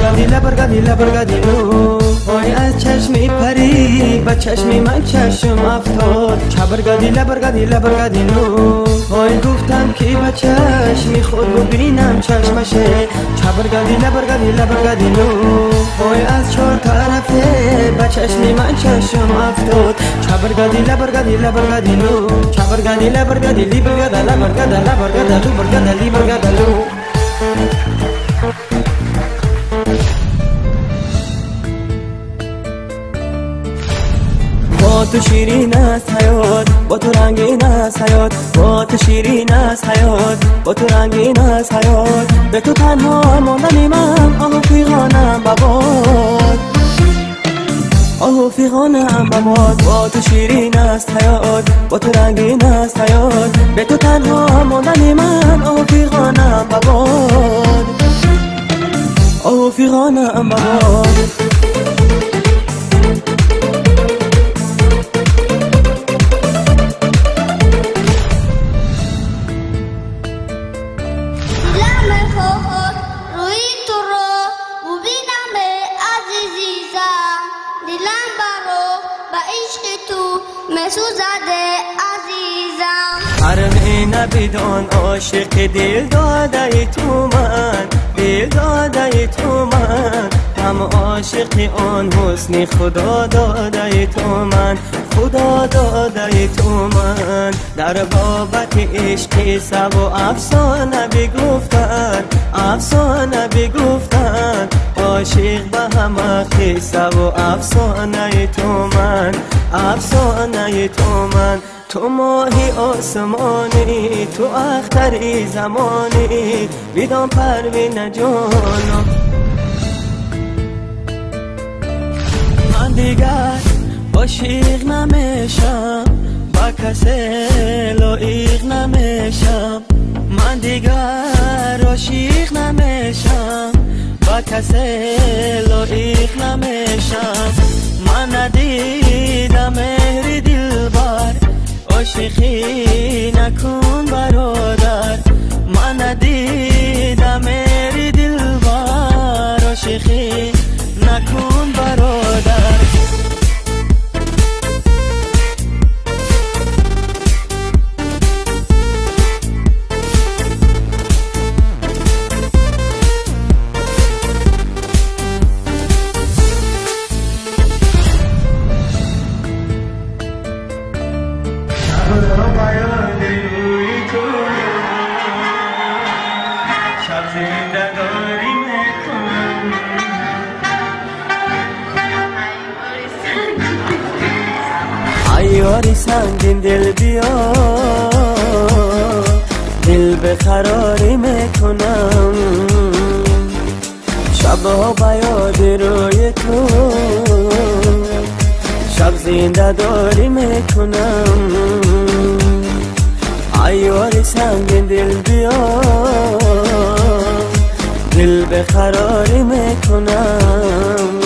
لبرگدی لو وای از چشمی پری با چشمی من چشم افتاد چبرگدی لبرگدی لو وای گفتم که با چشمی خود ببینم چشمشه چبرگدی لبرگدی لو وای از چهار طرفه با چشمی من چشم افتاد چبرگدی لبرگدی لو چبرگدی لبرگدی لیبرگدا لیبرگدا لو با تو شیرین است حیات با تو رنگین است حیات با تو شیرین است حیات با تو رنگین است حیات به تو تنها ماندنی من آهو فیغانم بباد آهو فیغانم بباد با تو شیرین است حیات با تو رنگین است حیات به تو تنها ماندنی من آهو فیغانم بباد آهو فیغانم بباد حرم نبیدان عاشق دل داده تو من دل داده تو من هم عاشق آن حسن خدا داده تو من خدا داده تو من در بابت عشق سب و افسانه بگفتن افسانه بگفتن عاشق به همه قصه و افسانه تو من افسانه تو من تو ماهی آسمانی تو اختری زمانی بیدان پروین جانم من دیگر عاشق نمیشم با کسی لایق نمیشم من دیگر عاشق نمیشم با کسی لایق نمیشم من ندیدم مهر دلبر عاشقی نکن برادر من ندیدم مهر دلبر عاشقی نکن برادر ایاری سنگین دل بیا دل به قراری میکنم شبها بیاد روی تو شب زنده داری میکنم ایاری سنگین دل بیا دل به قراری میکنم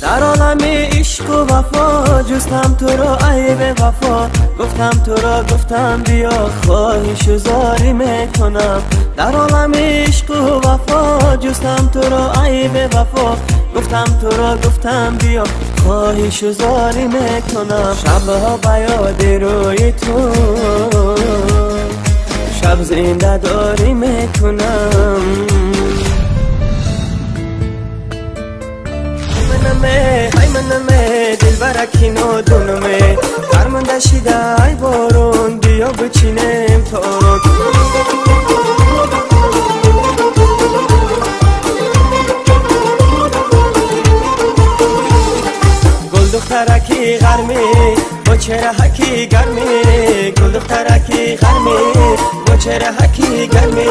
در عالم عشق و وفا جستم تو را ای به وفا گفتم تو را گفتم بیا خواهش و زاری میکنم در عالم عشق و وفا جستم تو را ای به وفا گفتم تو را گفتم بیا خواهش و زاری میکنم شبها بیاد روی تو شب زنده داری میکنم ای منمه دل برکی نادونمه درمانده شیده ای بارون بیا بچینم تارون گل دخترکی غرمی با چهره حکی گرمی گل دخترکی غرمی با چهره حکی گرمی